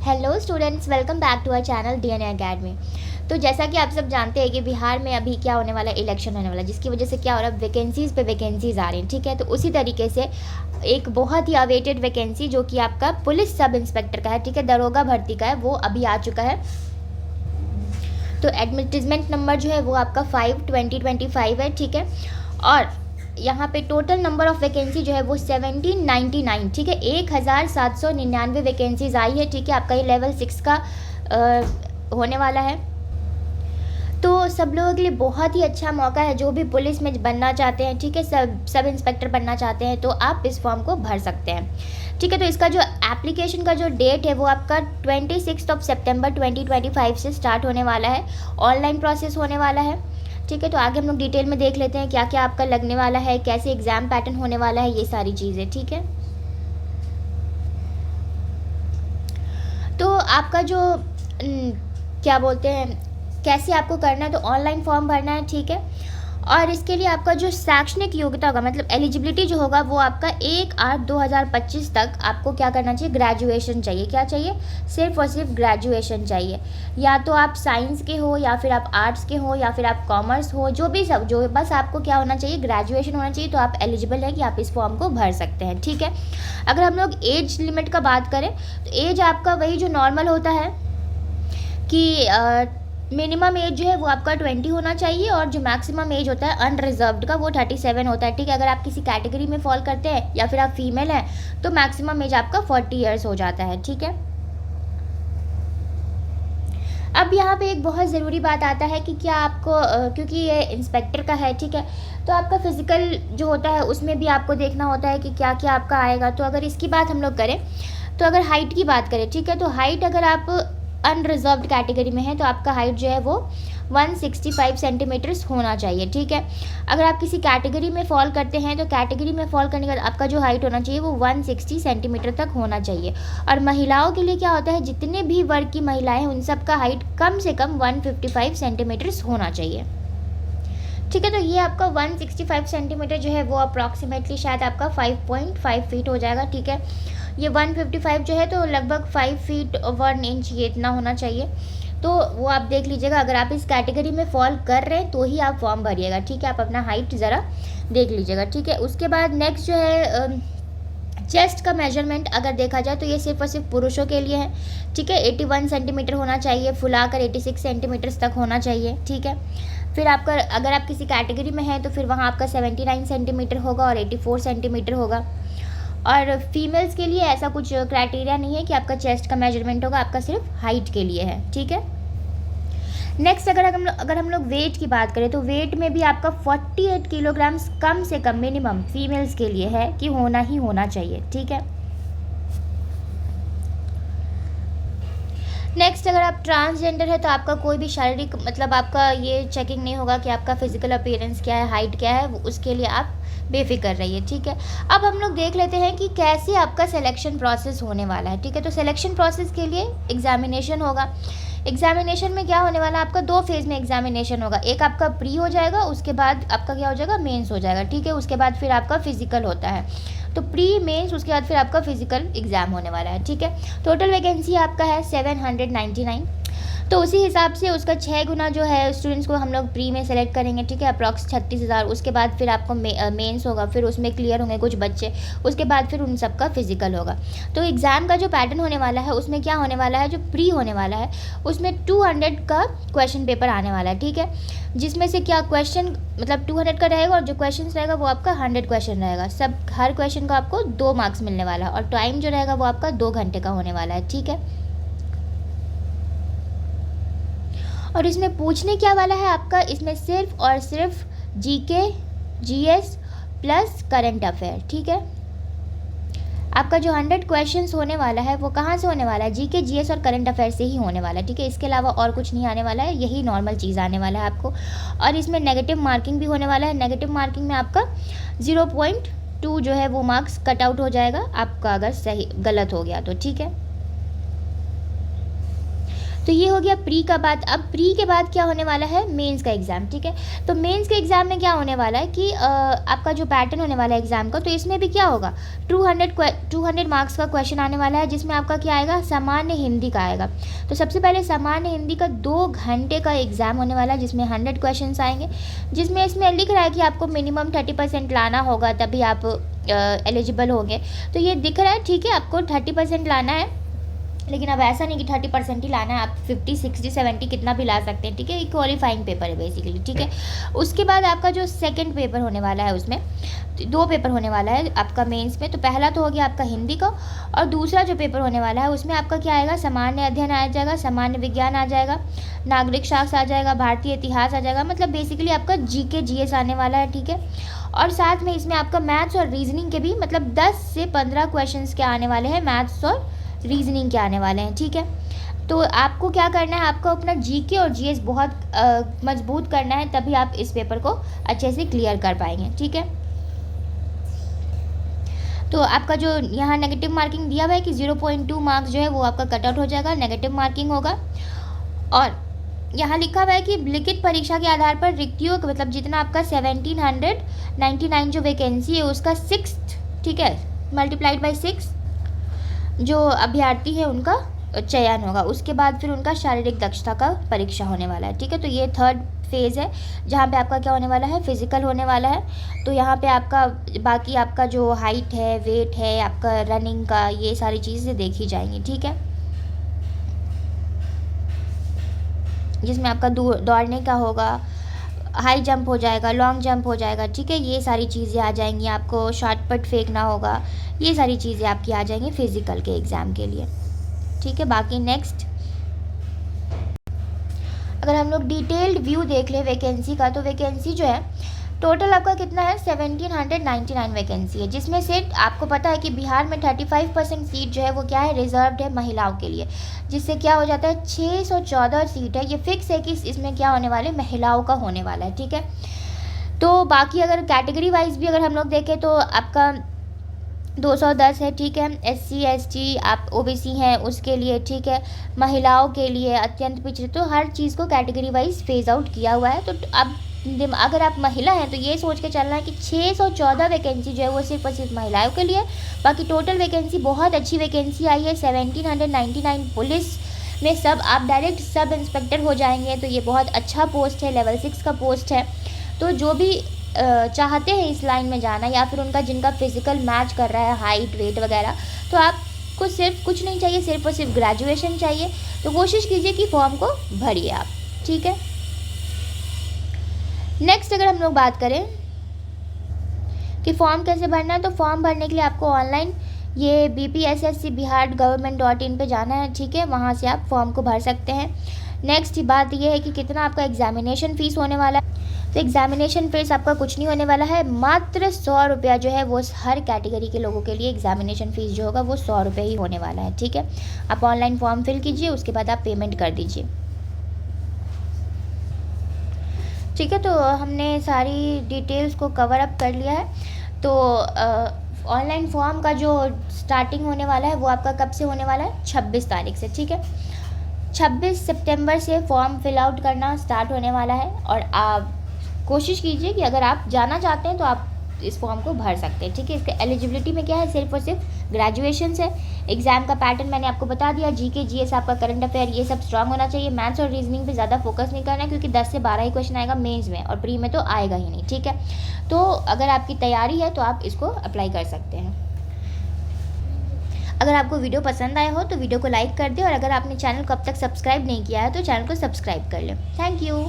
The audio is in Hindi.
Hello students, welcome back to our channel DNA academy. तो जैसा कि आप सब जानते हैं कि बिहार में अभी क्या होने वाला है, इलेक्शन होने वाला है, जिसकी वजह से क्या हो रहा है, वैकेंसीज़ पे वैकेंसीज़ आ रही हैं। ठीक है, तो उसी तरीके से एक बहुत ही अवेटेड वैकेंसी जो कि आपका पुलिस सब इंस्पेक्टर का है, ठीक है, दरोगा भर्ती का है, वो अभी आ चुका है। तो एडवर्टीजमेंट नंबर जो है वो आपका 5/2025 है। ठीक है, और यहाँ पे टोटल नंबर ऑफ वैकेंसी जो है वो 1799, ठीक है, 1799 वैकेंसीज आई है। ठीक है, आपका ये लेवल 6 का होने वाला है। तो सब लोगों के लिए बहुत ही अच्छा मौका है जो भी पुलिस में बनना चाहते हैं, ठीक है, सब इंस्पेक्टर बनना चाहते हैं, तो आप इस फॉर्म को भर सकते हैं। ठीक है, तो इसका जो एप्लीकेशन का जो डेट है वो आपका 26 सितंबर 2025 से स्टार्ट होने वाला है। ऑनलाइन प्रोसेस होने वाला है। ठीक है, तो आगे हम लोग डिटेल में देख लेते हैं क्या क्या आपका लगने वाला है, कैसे एग्ज़ाम पैटर्न होने वाला है, ये सारी चीज़ें। ठीक है, तो आपका जो क्या बोलते हैं, कैसे आपको करना है, तो ऑनलाइन फॉर्म भरना है। ठीक है, और इसके लिए आपका जो शैक्षणिक योग्यता होगा, मतलब एलिजिबिलिटी जो होगा, वो आपका 1/8/2025 तक आपको क्या करना चाहिए, ग्रेजुएशन चाहिए। क्या चाहिए, सिर्फ और सिर्फ ग्रेजुएशन चाहिए। या तो आप साइंस के हो, या फिर आप आर्ट्स के हो, या फिर आप कॉमर्स हो, जो भी सब जो बस आपको क्या होना चाहिए, ग्रेजुएशन होना चाहिए, तो आप एलिजिबल है कि आप इस फॉर्म को भर सकते हैं। ठीक है, अगर हम लोग एज लिमिट का बात करें तो एज आपका वही जो नॉर्मल होता है कि मिनिमम एज जो है वो आपका 20 होना चाहिए, और जो मैक्सिमम एज होता है अनरिजर्व्ड का वो 37 होता है। ठीक है, अगर आप किसी कैटेगरी में फॉल करते हैं या फिर आप फीमेल हैं तो मैक्सिमम एज आपका 40 ईयर्स हो जाता है। ठीक है, अब यहाँ पे एक बहुत ज़रूरी बात आता है कि क्या आपको क्योंकि ये इंस्पेक्टर का है, ठीक है, तो आपका फिज़िकल जो होता है उसमें भी आपको देखना होता है कि क्या क्या आपका आएगा। तो अगर इसकी बात हम लोग करें, तो अगर हाइट की बात करें, ठीक है, तो हाइट अगर आप अनरिजर्व्ड कैटेगरी में है तो आपका हाइट जो है वो 165 सेंटीमीटर्स होना चाहिए। ठीक है, अगर आप किसी कैटेगरी में फॉल करते हैं तो कैटेगरी में फॉल करने के बाद आपका जो हाइट होना चाहिए वो 160 सेंटीमीटर तक होना चाहिए। और महिलाओं के लिए क्या होता है, जितने भी वर्ग की महिलाएं हैं उन सब का हाइट कम से कम 155 सेंटीमीटर्स होना चाहिए। ठीक है, तो ये आपका 165 सेंटीमीटर जो है वो अप्रॉक्सीमेटली शायद आपका 5.5 फीट हो जाएगा। ठीक है, ये 155 जो है तो लगभग 5 फीट 1 इंच ये इतना होना चाहिए। तो वो आप देख लीजिएगा, अगर आप इस कैटेगरी में फॉल कर रहे हैं तो ही आप फॉर्म भरिएगा। ठीक है, आप अपना हाइट ज़रा देख लीजिएगा। ठीक है, उसके बाद नेक्स्ट जो है चेस्ट का मेजरमेंट अगर देखा जाए तो ये सिर्फ और सिर्फ पुरुषों के लिए है। ठीक है, 81 सेंटीमीटर होना चाहिए, फुलाकर 86 सेंटीमीटर्स तक होना चाहिए। ठीक है, फिर आपका अगर आप किसी कैटेगरी में हैं तो फिर वहाँ आपका 79 सेंटीमीटर होगा और 84 सेंटीमीटर होगा। और फीमेल्स के लिए ऐसा कुछ क्राइटेरिया नहीं है कि आपका चेस्ट का मेजरमेंट होगा, आपका सिर्फ हाइट के लिए है। ठीक है, नेक्स्ट अगर हम लोग वेट की बात करें तो वेट में भी आपका 48 किलोग्राम्स कम से कम मिनिमम फीमेल्स के लिए है कि होना ही होना चाहिए। ठीक है, नेक्स्ट अगर आप ट्रांसजेंडर है तो आपका कोई भी शारीरिक मतलब आपका ये चेकिंग नहीं होगा कि आपका फिजिकल अपीयरेंस क्या है, हाइट क्या है, उसके लिए आप बेफिक्र रहिए। ठीक है, अब हम लोग देख लेते हैं कि कैसे आपका सिलेक्शन प्रोसेस होने वाला है। ठीक है, तो सिलेक्शन प्रोसेस के लिए एग्जामिनेशन होगा। एग्जामिनेशन में क्या होने वाला है, आपका 2 फेज़ में एग्जामिनेशन होगा। एक आपका प्री हो जाएगा, उसके बाद आपका क्या हो जाएगा, मेंस हो जाएगा। ठीक है, उसके बाद फिर आपका फिजिकल होता है, तो प्री मेंस उसके बाद फिर आपका फिजिकल एग्ज़ाम होने वाला है। ठीक है, टोटल वैकेंसी आपका है 799। तो उसी हिसाब से उसका 6 गुना जो है स्टूडेंट्स को हम लोग प्री में सेलेक्ट करेंगे। ठीक है, अप्रॉक्स 36,000। उसके बाद फिर आपको मेंस होगा, फिर उसमें क्लियर होंगे कुछ बच्चे, उसके बाद फिर उन सब का फिजिकल होगा। तो एग्ज़ाम का जो पैटर्न होने वाला है उसमें क्या होने वाला है, जो प्री होने वाला है उसमें 200 का क्वेश्चन पेपर आने वाला है। ठीक है, जिसमें से क्या क्वेश्चन मतलब 200 का रहेगा, और जो क्वेश्चन रहेगा वो आपका 100 क्वेश्चन रहेगा। सब हर क्वेश्चन का आपको 2 मार्क्स मिलने वाला है, और टाइम जो रहेगा वो आपका 2 घंटे का होने वाला है। ठीक है, और इसमें पूछने क्या वाला है आपका, इसमें सिर्फ और सिर्फ GK GS plus current affair. ठीक है, आपका जो 100 क्वेश्चंस होने वाला है वो कहाँ से होने वाला है, जीके जीएस और करंट अफेयर से ही होने वाला है। ठीक है, इसके अलावा और कुछ नहीं आने वाला है, यही नॉर्मल चीज़ आने वाला है आपको। और इसमें नेगेटिव मार्किंग भी होने वाला है। नेगेटिव मार्किंग में आपका 0.2 जो है वो मार्क्स कट आउट हो जाएगा आपका अगर सही गलत हो गया तो। ठीक है, तो ये हो गया प्री का बात। अब प्री के बाद क्या होने वाला है, मेंस का एग्ज़ाम, ठीक है। तो मेंस के एग्ज़ाम में क्या होने वाला है कि आपका जो पैटर्न होने वाला है एग्ज़ाम का, तो इसमें भी क्या होगा, 200 मार्क्स का क्वेश्चन आने वाला है, जिसमें आपका क्या आएगा, सामान्य हिंदी का आएगा। तो सबसे पहले सामान्य हिंदी का 2 घंटे का एग्ज़ाम होने वाला है, जिसमें 100 क्वेश्चन आएंगे, जिसमें इसमें लिख रहा है कि आपको मिनिमम 30% लाना होगा, तभी आप एलिजिबल होंगे। तो ये दिख रहा है, ठीक है, आपको 30% लाना है, लेकिन अब ऐसा नहीं कि 30% ही लाना है, आप 50, 60, 70 कितना भी ला सकते हैं, ठीक है। ये क्वालिफाइंग पेपर है बेसिकली, ठीक है। उसके बाद आपका जो सेकंड पेपर होने वाला है, उसमें 2 पेपर होने वाला है आपका मेंस में। तो पहला तो हो गया आपका हिंदी का, और दूसरा जो पेपर होने वाला है उसमें आपका क्या आएगा, सामान्य अध्ययन आ जाएगा, सामान्य विज्ञान आ जाएगा, नागरिक शास्त्र आ जाएगा, भारतीय इतिहास आ जाएगा, मतलब बेसिकली आपका GK GS आने वाला है, ठीक है। और साथ में इसमें आपका मैथ्स और रीजनिंग के भी मतलब 10 से 15 क्वेश्चन के आने वाले हैं, मैथ्स और रीजनिंग के आने वाले हैं, ठीक है। तो आपको क्या करना है, आपको अपना GK और GS बहुत मजबूत करना है, तभी आप इस पेपर को अच्छे से क्लियर कर पाएंगे, ठीक है। तो आपका जो यहाँ नेगेटिव मार्किंग दिया हुआ है कि 0.2 मार्क्स जो है वो आपका कट आउट हो जाएगा, नेगेटिव मार्किंग होगा। और यहाँ लिखा हुआ है कि लिखित परीक्षा के आधार पर रिक्तियों का मतलब जितना आपका 1799 जो वैकेंसी है उसका 6, ठीक है, मल्टीप्लाइड बाई 6 जो अभ्यर्थी है उनका चयन होगा। उसके बाद फिर उनका शारीरिक दक्षता का परीक्षा होने वाला है, ठीक है। तो ये थर्ड फेज़ है, जहाँ पे आपका क्या होने वाला है, फिजिकल होने वाला है। तो यहाँ पे आपका बाकी आपका जो हाइट है, वेट है, आपका रनिंग का, ये सारी चीज़ें देखी जाएंगी, ठीक है। जिसमें आपका दौड़ने का होगा, हाई जंप हो जाएगा, लॉन्ग जंप हो जाएगा, ठीक है, ये सारी चीज़ें आ जाएंगी। आपको शॉर्टपुट फेंकना होगा, ये सारी चीज़ें आपकी आ जाएंगी फिज़िकल के एग्ज़ाम के लिए, ठीक है। बाकी नेक्स्ट अगर हम लोग डिटेल्ड व्यू देख लें वैकेंसी का, तो वैकेंसी जो है टोटल आपका कितना है, 1799 वैकेंसी है, जिसमें से आपको पता है कि बिहार में 35% सीट जो है वो क्या है, रिजर्व्ड है महिलाओं के लिए, जिससे क्या हो जाता है 614 सीट है, ये फिक्स है कि इसमें क्या होने वाले, महिलाओं का होने वाला है, ठीक है। तो बाकी अगर कैटेगरी वाइज भी अगर हम लोग देखें तो आपका 210 है, ठीक है, SC ST आप OBC हैं उसके लिए, ठीक है, महिलाओं के लिए, अत्यंत पिछड़े, तो हर चीज़ को कैटेगरी वाइज फेज आउट किया हुआ है। तो अब अगर आप महिला हैं तो ये सोच के चलना है कि 614 वैकेंसी जो है वो सिर्फ और सिर्फ महिलाओं के लिए। बाकी टोटल वैकेंसी बहुत अच्छी वैकेंसी आई है, 1799 पुलिस में सब आप डायरेक्ट सब इंस्पेक्टर हो जाएंगे, तो ये बहुत अच्छा पोस्ट है, लेवल 6 का पोस्ट है। तो जो भी चाहते हैं इस लाइन में जाना, या फिर उनका जिनका फिजिकल मैच कर रहा है, हाइट वेट वगैरह, तो आपको सिर्फ कुछ नहीं चाहिए, सिर्फ और सिर्फ ग्रेजुएशन चाहिए। तो कोशिश कीजिए कि फॉर्म को भरिए आप, ठीक है। नेक्स्ट अगर हम लोग बात करें कि फॉर्म कैसे भरना है, तो फॉर्म भरने के लिए आपको ऑनलाइन ये BPSSC bihargovernment.in पे जाना है, ठीक है, वहाँ से आप फॉर्म को भर सकते हैं। नेक्स्ट बात ये है कि कितना आपका एग्जामिनेशन फ़ीस होने वाला है। तो एग्जामिनेशन फीस आपका कुछ नहीं होने वाला है, मात्र 100 रुपया जो है वो हर कैटेगरी के लोगों के लिए एग्जामिनेशन फ़ीस जो होगा वो 100 रुपये ही होने वाला है, ठीक है। आप ऑनलाइन फॉर्म फिल कीजिए, उसके बाद आप पेमेंट कर दीजिए, ठीक है। तो हमने सारी डिटेल्स को कवर अप कर लिया है। तो ऑनलाइन फॉर्म का जो स्टार्टिंग होने वाला है वो आपका कब से होने वाला है, 26 तारीख से, ठीक है। 26 सितंबर से फॉर्म फिल आउट करना स्टार्ट होने वाला है, और आप कोशिश कीजिए कि अगर आप जाना चाहते हैं तो आप इस फॉर्म को भर सकते हैं, ठीक है। इसका एलिजिबिलिटी में क्या है, सिर्फ और सिर्फ ग्रेजुएशन है। एग्जाम का पैटर्न मैंने आपको बता दिया, GK GS आपका करंट अफेयर ये सब स्ट्रांग होना चाहिए। मैथ्स और रीजनिंग पे ज़्यादा फोकस नहीं करना है, क्योंकि 10 से 12 ही क्वेश्चन आएगा मेंस में, और प्री में तो आएगा ही नहीं, ठीक है। तो अगर आपकी तैयारी है तो आप इसको अप्लाई कर सकते हैं। अगर आपको वीडियो पसंद आया हो तो वीडियो को लाइक कर दें, और अगर आपने चैनल को अब तक सब्सक्राइब नहीं किया है तो चैनल को सब्सक्राइब कर लें। Thank you.